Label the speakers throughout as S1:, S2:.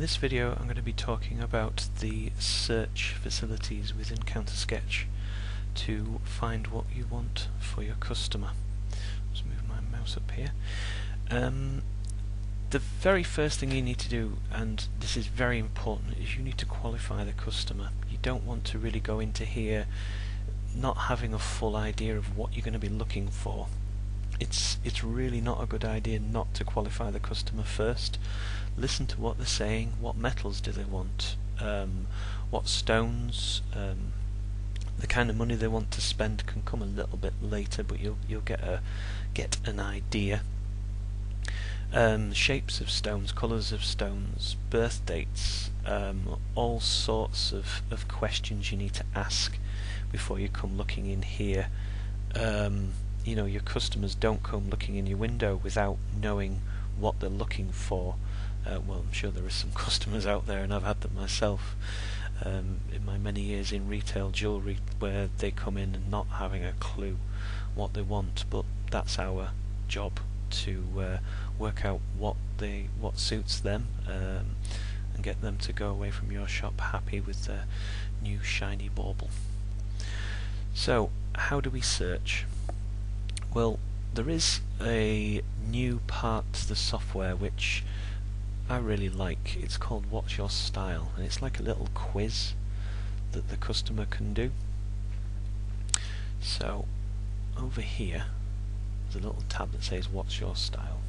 S1: this video I'm going to be talking about the search facilities within Counter-Sketch to find what you want for your customer. Let's move my mouse up here. The very first thing you need to do, and this is very important, is you need to qualify the customer. You don't want to really go into here not having a full idea of what you're going to be looking for. It's really not a good idea not to qualify the customer first. Listen to what they're saying. What metals do they want? What stones? The kind of money they want to spend can come a little bit later, but you'll get an idea. Shapes of stones, colours of stones, birth dates, all sorts of questions you need to ask before you come looking in here. You know, your customers don't come looking in your window without knowing what they're looking for. Well, I'm sure there are some customers out there, and I've had them myself in my many years in retail jewellery, where they come in and not having a clue what they want, but that's our job to work out what suits them and get them to go away from your shop happy with their new shiny bauble. So, how do we search? Well, there is a new part to the software which I really like. It's called What's Your Style, and it's like a little quiz that the customer can do. So over here there's a little tab that says What's Your Style.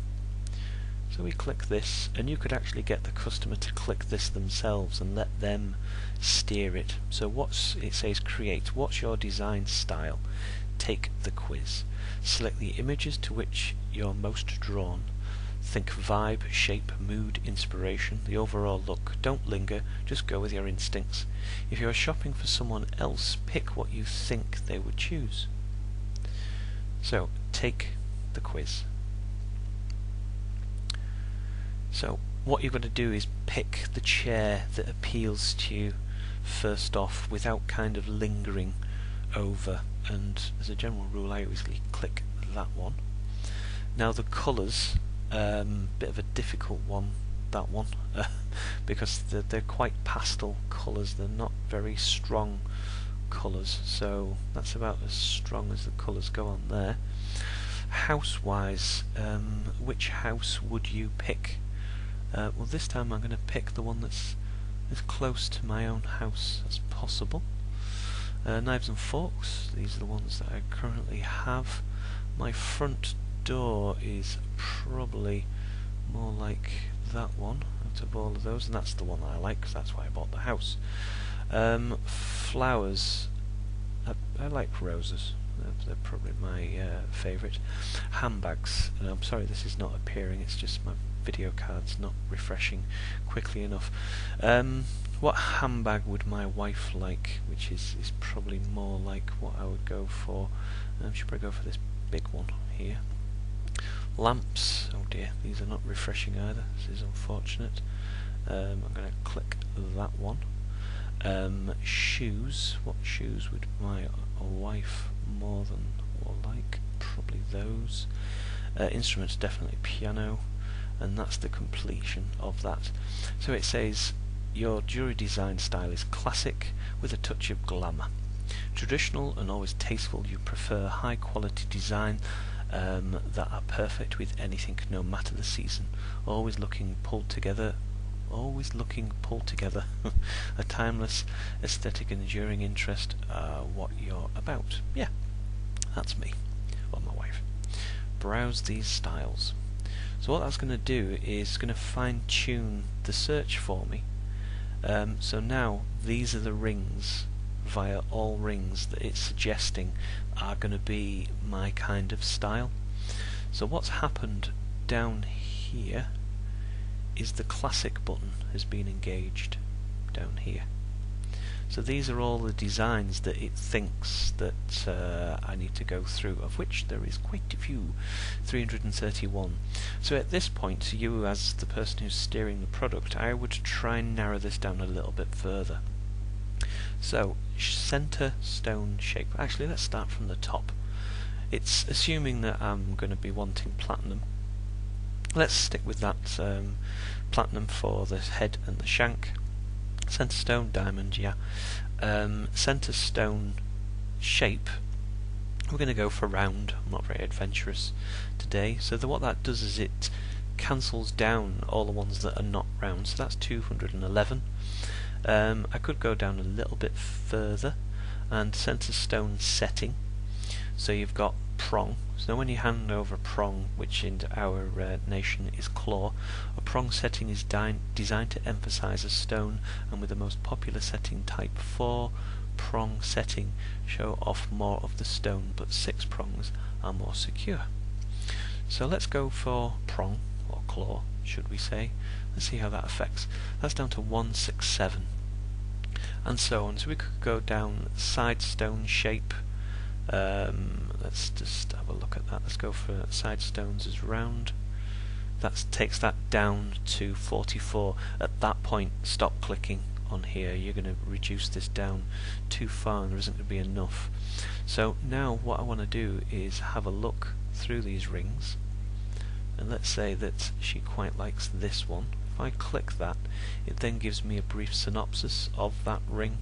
S1: So we click this, and you could actually get the customer to click this themselves and let them steer it. So it says create. What's your design style? Take the quiz. Select the images to which you're most drawn. Think vibe, shape, mood, inspiration, the overall look. Don't linger, just go with your instincts. If you are shopping for someone else, pick what you think they would choose. So, take the quiz. So, what you're going to do is pick the chair that appeals to you first off without kind of lingering over, and as a general rule I usually click that one. Now the colours, bit of a difficult one, that one, because they're quite pastel colours, they're not very strong colours, so that's about as strong as the colours go on there. House wise, which house would you pick? Well, this time I'm going to pick the one that's as close to my own house as possible. Knives and forks, these are the ones that I currently have. My front door is probably more like that one out of all of those, and that's the one that I like because that's why I bought the house. Flowers, I like roses, they're probably my favourite. Handbags, and I'm sorry this is not appearing, it's just my video card's not refreshing quickly enough. What handbag would my wife like, which is probably more like what I would go for. Should probably go for this big one here. Lamps, oh dear, these are not refreshing either, this is unfortunate. I'm going to click that one. Shoes, what shoes would my wife more than or like? Probably those. Instruments, definitely piano, and that's the completion of that. So it says your jewellery design style is classic with a touch of glamour. Traditional and always tasteful, you prefer high quality design that are perfect with anything, no matter the season. Always looking pulled together. A timeless aesthetic and enduring interest, what you're about. Yeah, that's me, or my wife. Browse these styles. So what that's going to do is going to fine tune the search for me. So now these are the rings via all rings that it's suggesting are going to be my kind of style. So what's happened down here is the classic button has been engaged down here. So these are all the designs that it thinks that I need to go through, of which there is quite a few, 331. So at this point, you as the person who's steering the product, I would try and narrow this down a little bit further. So, center stone shape. Actually, let's start from the top. It's assuming that I'm going to be wanting platinum. Let's stick with that platinum for the head and the shank. Centre stone, diamond, yeah. Centre stone shape, we're going to go for round. I'm not very adventurous today. So what that does is it cancels down all the ones that are not round. So that's 211. I could go down a little bit further and centre stone setting. So you've got prong. So when you hand over prong, which in our nation is claw, a prong setting is designed to emphasize a stone, and with the most popular setting type 4, prong setting show off more of the stone, but 6 prongs are more secure. So let's go for prong, or claw should we say. Let's see how that affects. That's down to 167 and so on. So we could go down side stone shape. Let's just have a look at that. Let's go for side stones as round. That takes that down to 44. At that point, stop clicking on here. You're going to reduce this down too far and there isn't going to be enough. So now what I want to do is have a look through these rings, and let's say that she quite likes this one. If I click that, it then gives me a brief synopsis of that ring,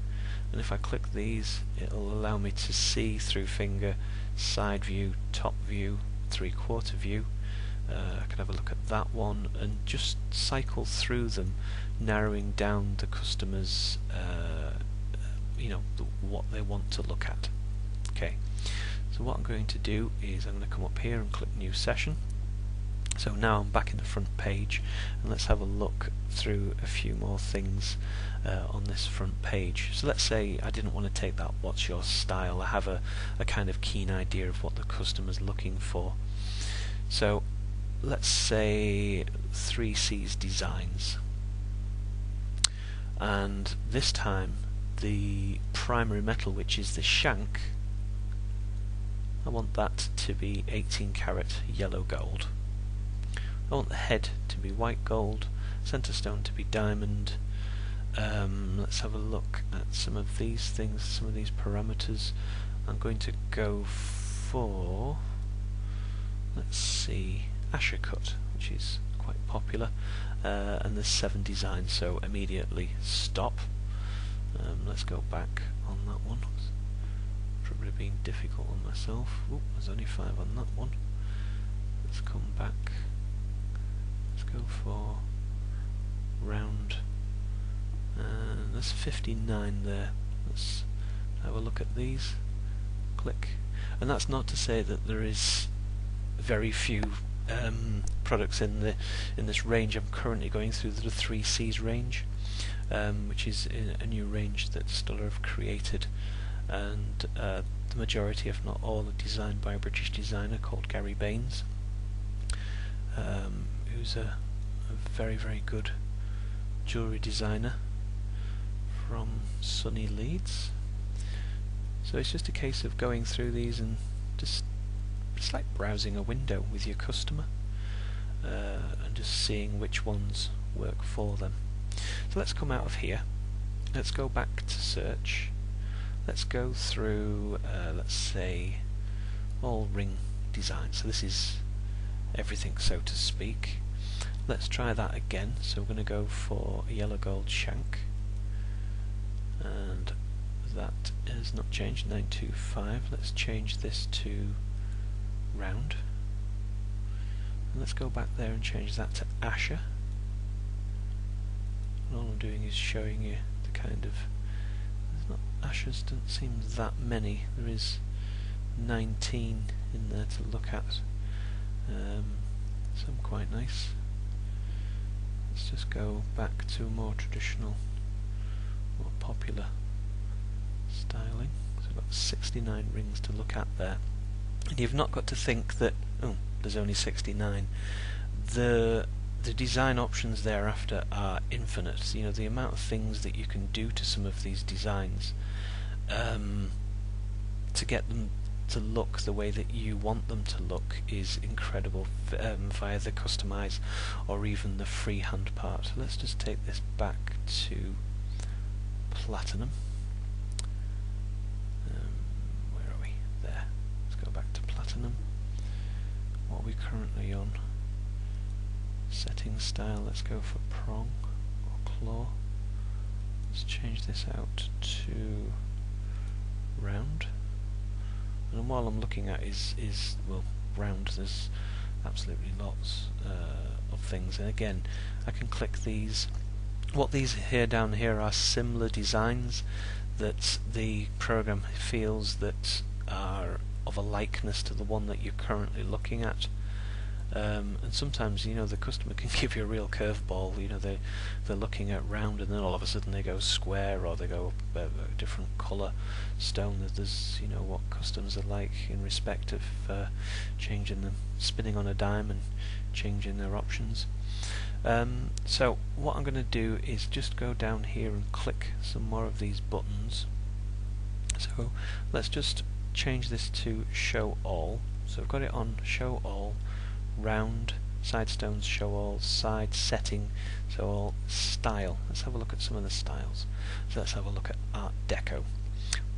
S1: and if I click these, it'll allow me to see through finger, side view, top view, 3/4 view. I can have a look at that one and just cycle through them, narrowing down the customer's what they want to look at. Okay, so what I'm going to do is I'm going to come up here and click new session. So now I'm back in the front page, and let's have a look through a few more things on this front page. So let's say I didn't want to take that what's your style. I have a kind of keen idea of what the customer's looking for. So let's say 3C's designs, and this time the primary metal, which is the shank, I want that to be 18 karat yellow gold. I want the head to be white gold, centre stone to be diamond. Let's have a look at some of these things, some of these parameters. I'm going to go for, let's see, Asher cut, which is quite popular, and there's 7 designs, so immediately stop. Let's go back on that one. Probably being difficult on myself. Oop, there's only 5 on that one. Let's come back. Let's go for round, and there's 59 there. Let's have a look at these. Click, and that's not to say that there is very few products in this range. I'm currently going through the 3C's range, which is a new range that Stuller have created, and the majority, if not all, are designed by a British designer called Gary Baines, who's a very, very good jewellery designer from sunny Leeds. So it's just a case of going through these and just, it's like browsing a window with your customer, and just seeing which ones work for them. So let's come out of here, let's go back to search, let's go through let's say all ring designs. So this is everything, so to speak. Let's try that again. So we're going to go for a yellow gold shank, and that has not changed, 925. Let's change this to round, and let's go back there and change that to Asher. And all I'm doing is showing you the kind of, Ashers don't seem that many. There is 19 in there to look at. Some quite nice. Let's just go back to a more traditional, more popular styling. So I've got 69 rings to look at there. And you've not got to think that, oh, there's only 69. The design options thereafter are infinite. You know, the amount of things that you can do to some of these designs to get them to look the way that you want them to look is incredible, via the customize or even the freehand part. So let's just take this back to platinum. Where are we? There. Let's go back to platinum. What are we currently on? Setting style, let's go for prong or claw. Let's change this out to round. And while I'm looking at is well, round, there's absolutely lots of things. And again, I can click these. What these here down here are similar designs that the program feels that are of a likeness to the one that you're currently looking at. And sometimes, you know, the customer can give you a real curveball. You know, they're looking at round, and then all of a sudden they go square, or they go a different colour stone. There's, you know, what customs are like in respect of changing them, spinning on a dime and changing their options. So what I'm going to do is just go down here and click some more of these buttons. So let's just change this to show all. So I've got it on show all, round, side stones, show all, side, setting, so all, style. Let's have a look at some of the styles. So let's have a look at Art Deco.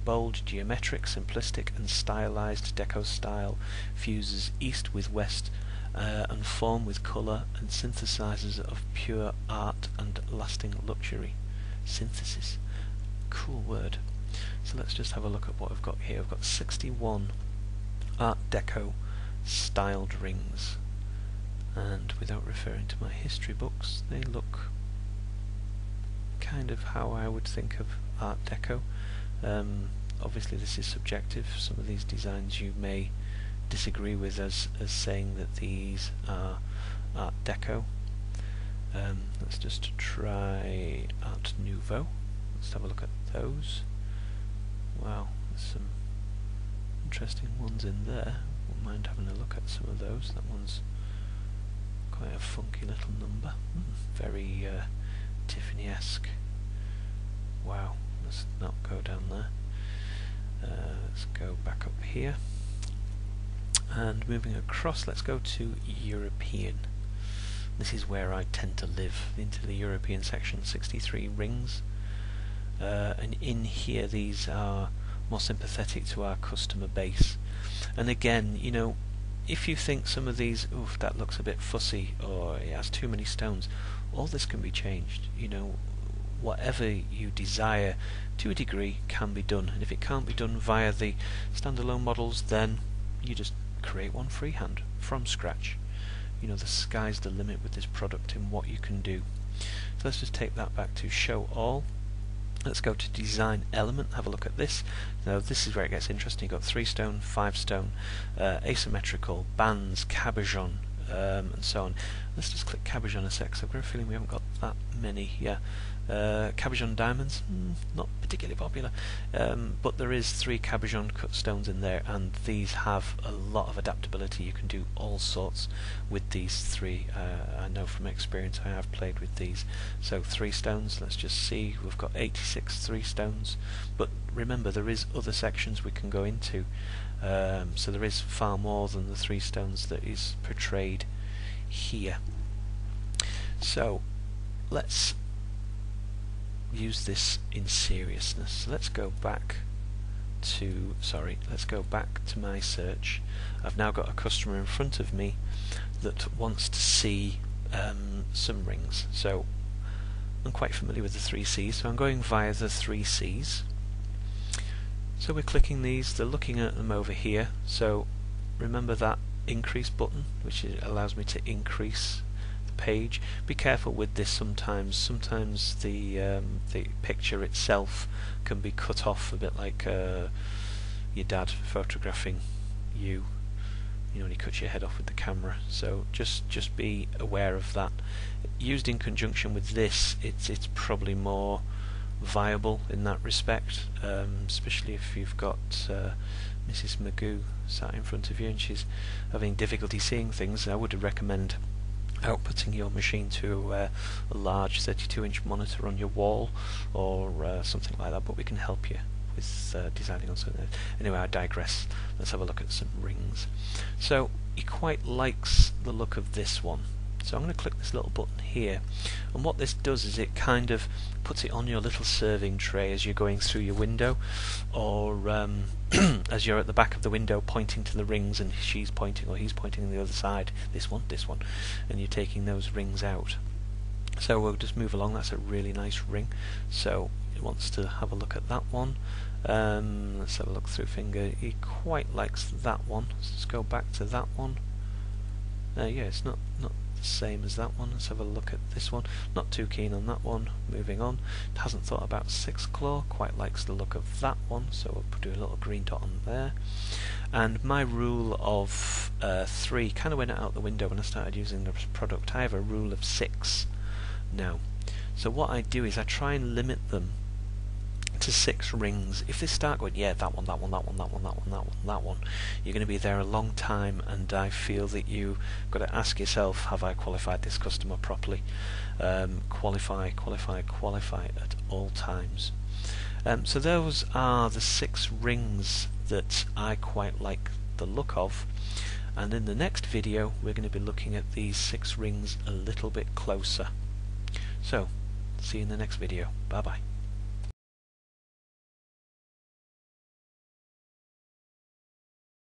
S1: Bold, geometric, simplistic and stylized deco style fuses east with west and form with colour and synthesizes of pure art and lasting luxury. Synthesis. Cool word. So let's just have a look at what I've got here. I've got 61 Art Deco styled rings, and without referring to my history books, they look kind of how I would think of Art Deco. Obviously this is subjective. Some of these designs you may disagree with as saying that these are Art Deco. Let's just try Art Nouveau. Let's have a look at those. Wow, there's some interesting ones in there. Wouldn't mind having a look at some of those. That one's quite a funky little number. Very Tiffany-esque. Wow, let's not go down there. Let's go back up here. And moving across, let's go to European. This is where I tend to live, into the European section. 63 rings. And in here these are more sympathetic to our customer base. And again, you know, if you think some of these, oof, that looks a bit fussy, or it has too many stones, all this can be changed. You know, whatever you desire to a degree can be done. And if it can't be done via the standalone models, then you just create one freehand from scratch. You know, the sky's the limit with this product and what you can do. So let's just take that back to show all. Let's go to design element, have a look at this. Now this is where it gets interesting. You've got 3 stone, 5 stone, asymmetrical, bands, cabochon, and so on. Let's just click cabochon a sec, because I've got a feeling we haven't got that many. Yeah, cabochon diamonds, not particularly popular, but there is 3 cabochon cut stones in there, and these have a lot of adaptability. You can do all sorts with these 3. I know from experience, I have played with these. So 3 stones, let's just see, we've got 86 3 stones, but remember there is other sections we can go into, so there is far more than the 3 stones that is portrayed here. So let's use this in seriousness. So let's go back to my search. I've now got a customer in front of me that wants to see some rings. So I'm quite familiar with the 3 C's, so I'm going via the 3 C's. So we're clicking these, they're looking at them over here. So remember that increase button, which allows me to increase the page. Be careful with this sometimes the picture itself can be cut off, a bit like your dad photographing you, you know, when he cuts your head off with the camera. So just be aware of that. Used in conjunction with this, it's probably more viable in that respect, especially if you've got Mrs. Magoo sat in front of you and she's having difficulty seeing things. I would recommend outputting your machine to a large 32-inch monitor on your wall, or something like that, but we can help you with designing on something. Anyway, I digress. Let's have a look at some rings. So he quite likes the look of this one. So I'm going to click this little button here, and what this does is it kind of puts it on your little serving tray as you're going through your window, or as you're at the back of the window pointing to the rings, and she's pointing or he's pointing on the other side, this one, and you're taking those rings out. So we'll just move along. That's a really nice ring, so it wants to have a look at that one. Let's have a look through finger. He quite likes that one, so let's go back to that one. Yeah, it's not the same as that one. Let's have a look at this one. Not too keen on that one. Moving on. It hasn't thought about six claw. Quite likes the look of that one, so we'll do a little green dot on there. And my rule of 3 kind of went out the window when I started using the product. I have a rule of 6 now. So what I do is I try and limit them to 6 rings. If they start going, yeah, that one, you're going to be there a long time, and I feel that you've got to ask yourself, have I qualified this customer properly? Qualify at all times. So those are the 6 rings that I quite like the look of, and in the next video we're going to be looking at these 6 rings a little bit closer. So see you in the next video. Bye bye.